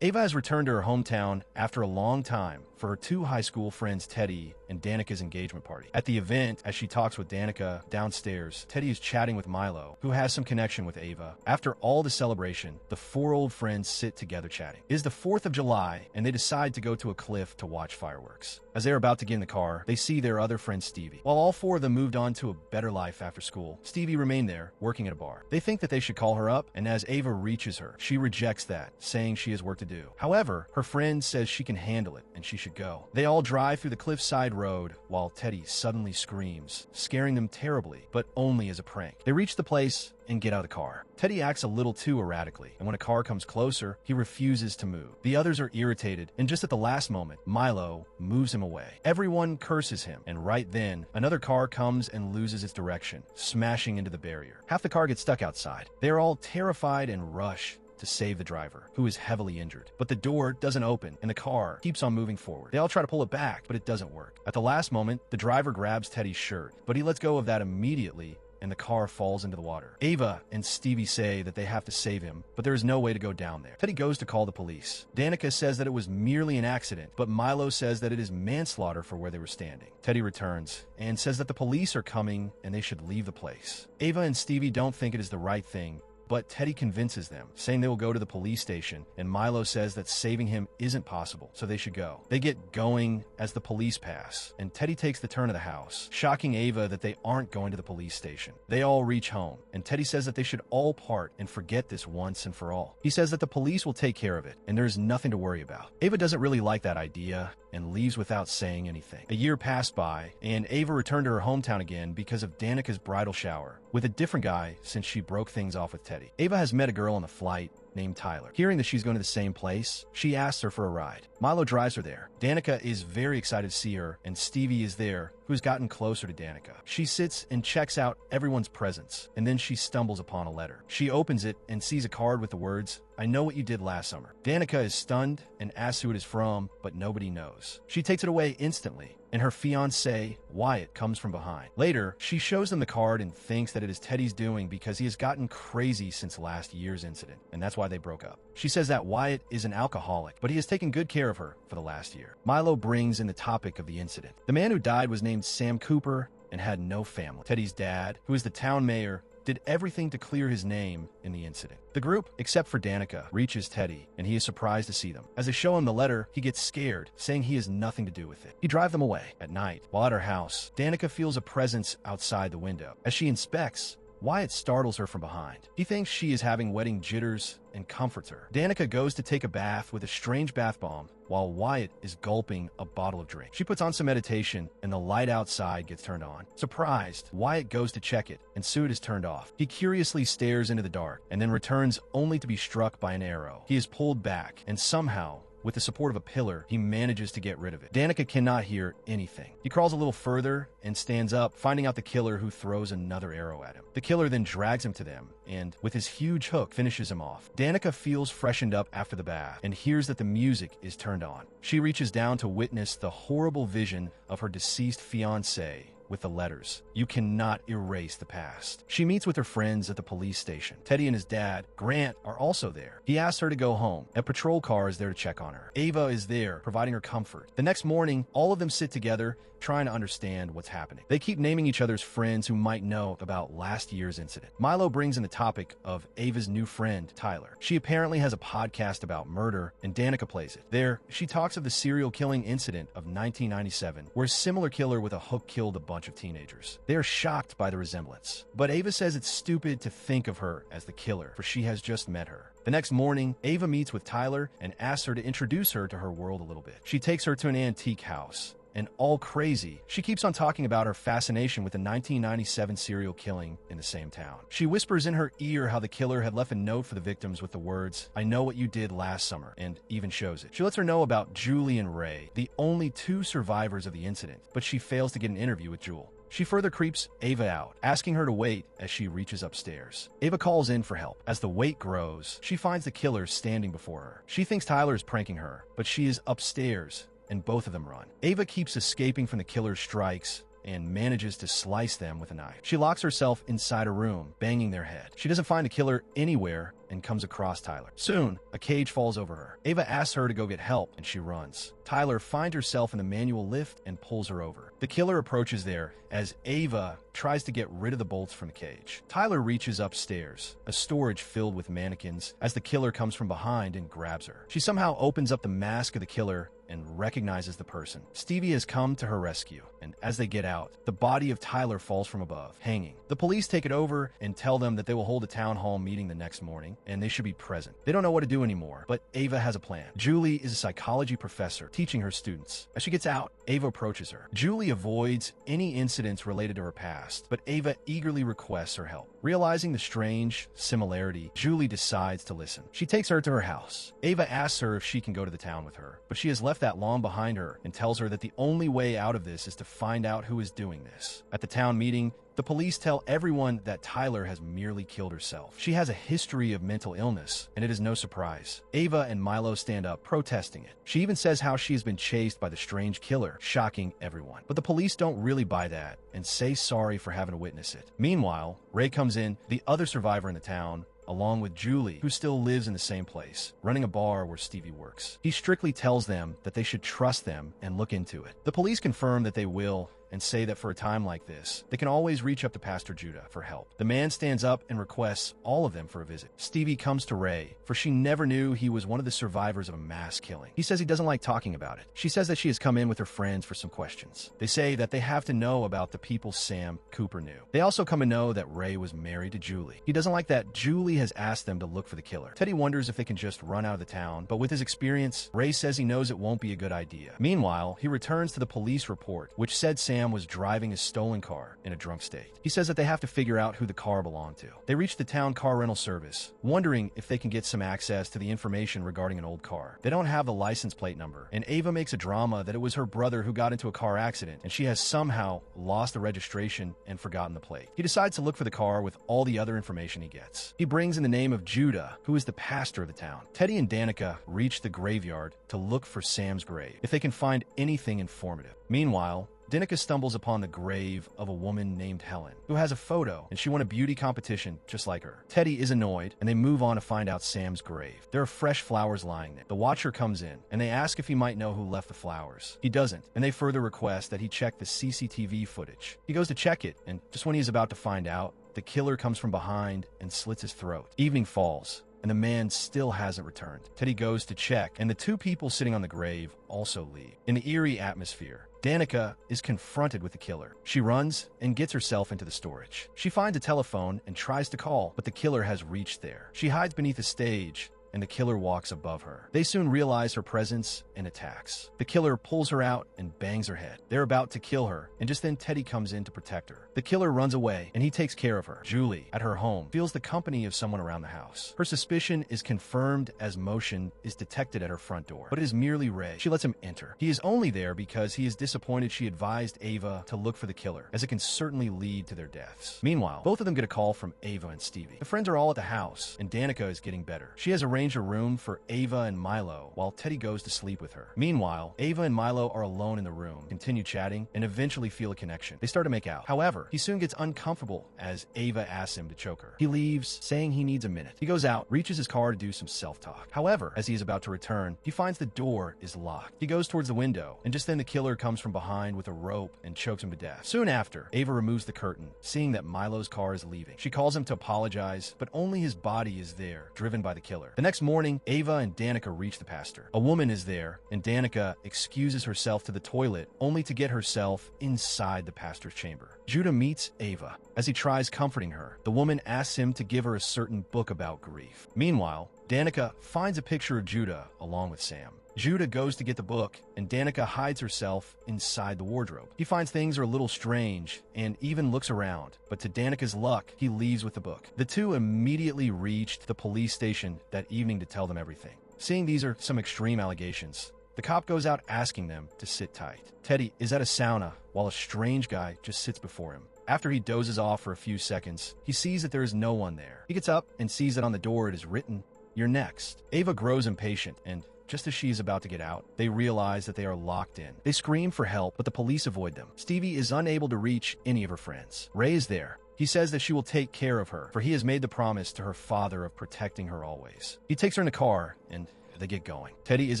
Ava has returned to her hometown after a long time for her two high school friends Teddy and Danica's engagement party. At the event, as she talks with Danica downstairs, Teddy is chatting with Milo, who has some connection with Ava. After all the celebration, the four old friends sit together chatting. It is the 4th of July, and they decide to go to a cliff to watch fireworks. As they are about to get in the car, they see their other friend Stevie. While all four of them moved on to a better life after school, Stevie remained there, working at a bar. They think that they should call her up, and as Ava reaches her, she rejects that, saying she has work to do. However, her friend says she can handle it, and she should go. They all drive through the cliffside road, while Teddy suddenly screams, scaring them terribly, but only as a prank. They reach the place and get out of the car. Teddy acts a little too erratically, and when a car comes closer, he refuses to move. The others are irritated, and just at the last moment, Milo moves him away. Everyone curses him, and right then, another car comes and loses its direction, smashing into the barrier. Half the car gets stuck outside. They are all terrified and rush to save the driver, who is heavily injured. But the door doesn't open, and the car keeps on moving forward. They all try to pull it back, but it doesn't work. At the last moment, the driver grabs Teddy's shirt, but he lets go of that immediately, and the car falls into the water. Ava and Stevie say that they have to save him, but there is no way to go down there. Teddy goes to call the police. Danica says that it was merely an accident, but Milo says that it is manslaughter for where they were standing. Teddy returns and says that the police are coming and they should leave the place. Ava and Stevie don't think it is the right thing, but Teddy convinces them, saying they will go to the police station, and Milo says that saving him isn't possible, so they should go. They get going as the police pass, and Teddy takes the turn of the house, shocking Ava that they aren't going to the police station. They all reach home, and Teddy says that they should all part and forget this once and for all. He says that the police will take care of it, and there's nothing to worry about. Ava doesn't really like that idea, and leaves without saying anything. A year passed by, and Ava returned to her hometown again because of Danica's bridal shower, with a different guy since she broke things off with Teddy. Ava has met a girl on the flight named Tyler. Hearing that she's going to the same place, she asks her for a ride. Milo drives her there. Danica is very excited to see her, and Stevie is there, who's gotten closer to Danica. She sits and checks out everyone's presents, and then she stumbles upon a letter. She opens it and sees a card with the words, "I know what you did last summer." Danica is stunned and asks who it is from, but nobody knows. She takes it away instantly, and her fiancé, Wyatt, comes from behind. Later, she shows them the card and thinks that it is Teddy's doing because he has gotten crazy since last year's incident, and that's why they broke up. She says that Wyatt is an alcoholic, but he has taken good care of her for the last year. Milo brings in the topic of the incident. The man who died was named Sam Cooper and had no family. Teddy's dad, who is the town mayor, did everything to clear his name in the incident. The group, except for Danica, reaches Teddy, and he is surprised to see them. As they show him the letter, he gets scared, saying he has nothing to do with it. He drives them away. At night, while at her house, Danica feels a presence outside the window. As she inspects, Wyatt startles her from behind. He thinks she is having wedding jitters and comforts her. Danica goes to take a bath with a strange bath bomb while Wyatt is gulping a bottle of drink. She puts on some meditation and the light outside gets turned on. Surprised, Wyatt goes to check it and soon it is turned off. He curiously stares into the dark and then returns only to be struck by an arrow. He is pulled back and somehow, with the support of a pillar, he manages to get rid of it. Danica cannot hear anything. He crawls a little further and stands up, finding out the killer, who throws another arrow at him. The killer then drags him to them and, with his huge hook, finishes him off. Danica feels freshened up after the bath and hears that the music is turned on. She reaches down to witness the horrible vision of her deceased fiancé with the letters, "You cannot erase the past." She meets with her friends at the police station. Teddy and his dad, Grant, are also there. He asks her to go home. A patrol car is there to check on her. Ava is there, providing her comfort. The next morning, all of them sit together, trying to understand what's happening. They keep naming each other's friends who might know about last year's incident. Milo brings in the topic of Ava's new friend, Tyler. She apparently has a podcast about murder, and Danica plays it. There, she talks of the serial killing incident of 1997, where a similar killer with a hook killed a bunch of teenagers. They are shocked by the resemblance. But Ava says it's stupid to think of her as the killer, for she has just met her. The next morning, Ava meets with Tyler and asks her to introduce her to her world a little bit. She takes her to an antique house. And all crazy, she keeps on talking about her fascination with the 1997 serial killing in the same town. She whispers in her ear how the killer had left a note for the victims with the words, "I know what you did last summer," and even shows it. She lets her know about Julie and Ray, the only two survivors of the incident, but she fails to get an interview with Jewel. She further creeps Ava out, asking her to wait as she reaches upstairs. Ava calls in for help. As the wait grows, she finds the killer standing before her. She thinks Tyler is pranking her, but she is upstairs, and both of them run. Ava keeps escaping from the killer's strikes and manages to slice them with a knife. She locks herself inside a room, banging their head. She doesn't find a killer anywhere and comes across Tyler. Soon, a cage falls over her. Ava asks her to go get help, and she runs. Tyler finds herself in the manual lift and pulls her over. The killer approaches there as Ava tries to get rid of the bolts from the cage. Tyler reaches upstairs, a storage filled with mannequins, as the killer comes from behind and grabs her. She somehow opens up the mask of the killer and recognizes the person. Stevie has come to her rescue, and as they get out, the body of Tyler falls from above, hanging. The police take it over and tell them that they will hold a town hall meeting the next morning, and they should be present. They don't know what to do anymore, but Ava has a plan. Julie is a psychology professor teaching her students. As she gets out, Ava approaches her. Julie avoids any incidents related to her past, but Ava eagerly requests her help. Realizing the strange similarity, Julie decides to listen. She takes her to her house. Ava asks her if she can go to the town with her, but she has left that long behind her and tells her that the only way out of this is to find out who is doing this. At the town meeting, the police tell everyone that Tyler has merely killed herself. She has a history of mental illness, and it is no surprise. Ava and Milo stand up, protesting it. She even says how she has been chased by the strange killer, shocking everyone. But the police don't really buy that and say sorry for having to witness it. Meanwhile, Ray comes in, the other survivor in the town, along with Julie, who still lives in the same place, running a bar where Stevie works. He strictly tells them that they should trust them and look into it. The police confirm that they will, and say that for a time like this, they can always reach up to Pastor Judah for help. The man stands up and requests all of them for a visit. Stevie comes to Ray, for she never knew he was one of the survivors of a mass killing. He says he doesn't like talking about it. She says that she has come in with her friends for some questions. They say that they have to know about the people Sam Cooper knew. They also come to know that Ray was married to Julie. He doesn't like that Julie has asked them to look for the killer. Teddy wonders if they can just run out of the town, but with his experience, Ray says he knows it won't be a good idea. Meanwhile, he returns to the police report, which said Sam was driving a stolen car in a drunk state. He says that they have to figure out who the car belonged to. They reach the town car rental service, wondering if they can get some access to the information regarding an old car. They don't have the license plate number, and Ava makes a drama that it was her brother who got into a car accident, and she has somehow lost the registration and forgotten the plate. He decides to look for the car with all the other information he gets. He brings in the name of Judah, who is the pastor of the town. Teddy and Danica reach the graveyard to look for Sam's grave, if they can find anything informative. Meanwhile, Danica stumbles upon the grave of a woman named Helen, who has a photo, and she won a beauty competition just like her. Teddy is annoyed, and they move on to find out Sam's grave. There are fresh flowers lying there. The Watcher comes in, and they ask if he might know who left the flowers. He doesn't, and they further request that he check the CCTV footage. He goes to check it, and just when he's about to find out, the killer comes from behind and slits his throat. Evening falls, and the man still hasn't returned. Teddy goes to check, and the two people sitting on the grave also leave. In the eerie atmosphere, Danica is confronted with the killer. She runs and gets herself into the storage. She finds a telephone and tries to call, but the killer has reached there. She hides beneath a stage, and the killer walks above her. They soon realize her presence and attacks. The killer pulls her out and bangs her head. They're about to kill her, and just then Teddy comes in to protect her. The killer runs away, and he takes care of her. Julie, at her home, feels the company of someone around the house. Her suspicion is confirmed as motion is detected at her front door, but it is merely Ray. She lets him enter. He is only there because he is disappointed she advised Ava to look for the killer, as it can certainly lead to their deaths. Meanwhile, both of them get a call from Ava and Stevie. The friends are all at the house, and Danica is getting better. She has arranged a room for Ava and Milo while Teddy goes to sleep with her. Meanwhile, Ava and Milo are alone in the room, continue chatting, and eventually feel a connection. They start to make out. However, he soon gets uncomfortable as Ava asks him to choke her. He leaves, saying he needs a minute. He goes out, reaches his car to do some self-talk. However, as he is about to return, he finds the door is locked. He goes towards the window, and just then the killer comes from behind with a rope and chokes him to death. Soon after, Ava removes the curtain, seeing that Milo's car is leaving. She calls him to apologize, but only his body is there, driven by the killer. The next morning, Ava and Danica reach the pastor. A woman is there, and Danica excuses herself to the toilet, only to get herself inside the pastor's chamber. Judah meets Ava. As he tries comforting her, the woman asks him to give her a certain book about grief. Meanwhile, Danica finds a picture of Judah along with Sam. Judah goes to get the book, and Danica hides herself inside the wardrobe. He finds things are a little strange and even looks around, but to Danica's luck, he leaves with the book. The two immediately reached the police station that evening to tell them everything. Seeing these are some extreme allegations, the cop goes out asking them to sit tight. Teddy is at a sauna while a strange guy just sits before him. After he dozes off for a few seconds, he sees that there is no one there. He gets up and sees that on the door it is written, "You're next." Ava grows impatient and Just as she is about to get out, they realize that they are locked in. They scream for help, but the police avoid them. Stevie is unable to reach any of her friends. Ray is there. He says that she will take care of her, for he has made the promise to her father of protecting her always. He takes her in the car, and they get going. Teddy is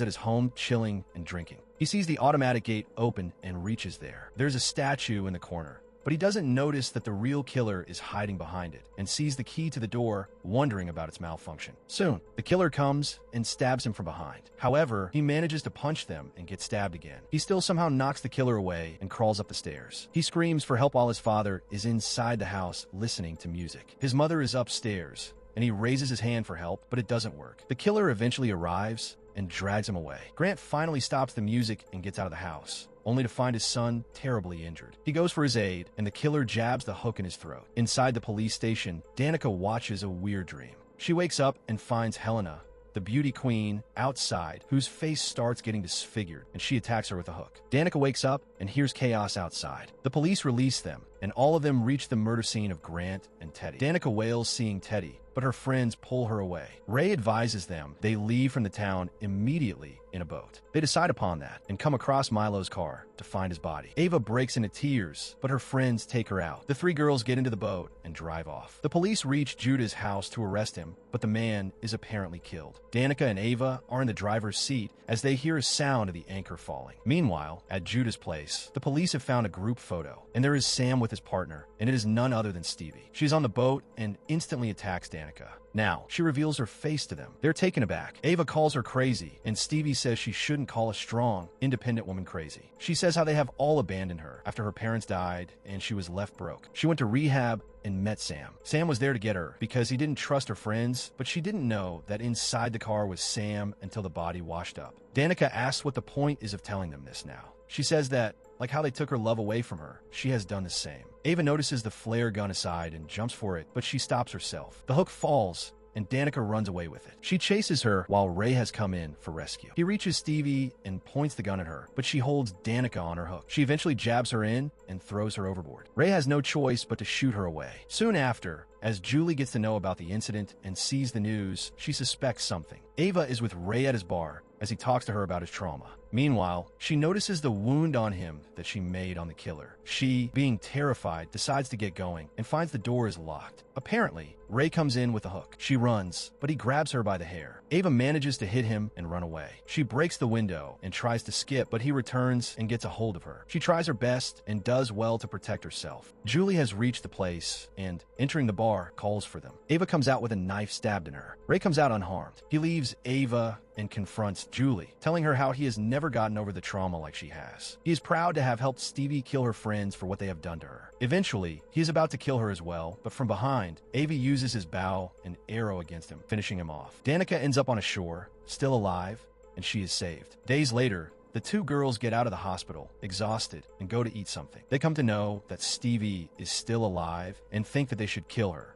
at his home, chilling and drinking. He sees the automatic gate open and reaches there. There's a statue in the corner, but he doesn't notice that the real killer is hiding behind it and sees the key to the door, wondering about its malfunction. Soon, the killer comes and stabs him from behind. However, he manages to punch them and get stabbed again. He still somehow knocks the killer away and crawls up the stairs. He screams for help while his father is inside the house listening to music. His mother is upstairs, and he raises his hand for help, but it doesn't work. The killer eventually arrives and drags him away. Grant finally stops the music and gets out of the house, only to find his son terribly injured. He goes for his aid, and the killer jabs the hook in his throat. Inside the police station, Danica watches a weird dream. She wakes up and finds Helena, the beauty queen, outside, whose face starts getting disfigured, and she attacks her with a hook. Danica wakes up and hears chaos outside. The police release them, and all of them reach the murder scene of Grant and Teddy. Danica wails seeing Teddy, but her friends pull her away. Ray advises them they leave from the town immediately in a boat. They decide upon that and come across Milo's car to find his body. Ava breaks into tears, but her friends take her out. The three girls get into the boat and drive off. The police reach Judah's house to arrest him, but the man is apparently killed. Danica and Ava are in the driver's seat as they hear a sound of the anchor falling. Meanwhile, at Judah's place, the police have found a group photo, and there is Sam with his partner, and it is none other than Stevie. She's on the boat and instantly attacks Danica. Now, she reveals her face to them. They're taken aback. Ava calls her crazy, and Stevie says she shouldn't call a strong, independent woman crazy. She says how they have all abandoned her after her parents died and she was left broke. She went to rehab and met Sam. Sam was there to get her because he didn't trust her friends, but she didn't know that inside the car was Sam until the body washed up. Danica asks what the point is of telling them this now. She says that, like how they took her love away from her, she has done the same. Ava notices the flare gun aside and jumps for it, but she stops herself. The hook falls, and Danica runs away with it. She chases her while Ray has come in for rescue. He reaches Stevie and points the gun at her, but she holds Danica on her hook. She eventually jabs her in and throws her overboard. Ray has no choice but to shoot her away. Soon after, as Julie gets to know about the incident and sees the news, she suspects something. Ava is with Ray at his bar as he talks to her about his trauma. Meanwhile, she notices the wound on him that she made on the killer. She, being terrified, decides to get going and finds the door is locked. Apparently, Ray comes in with a hook. She runs, but he grabs her by the hair. Ava manages to hit him and run away. She breaks the window and tries to skip, but he returns and gets a hold of her. She tries her best and does well to protect herself. Julie has reached the place and, entering the bar, calls for them. Ava comes out with a knife stabbed in her. Ray comes out unharmed. He leaves Ava and confronts Julie, telling her how he has never gotten over the trauma like she has. He is proud to have helped Stevie kill her friends for what they have done to her. Eventually, he is about to kill her as well, but from behind, Ava uses his bow and arrow against him, finishing him off. Danica ends up on a shore, still alive, and she is saved. Days later, the two girls get out of the hospital, exhausted, and go to eat something. They come to know that Stevie is still alive and think that they should kill her.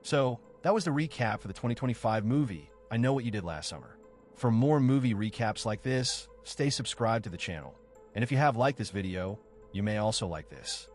So, that was the recap for the 2025 movie I Know What You Did Last Summer. For more movie recaps like this, stay subscribed to the channel. And if you have liked this video, you may also like this.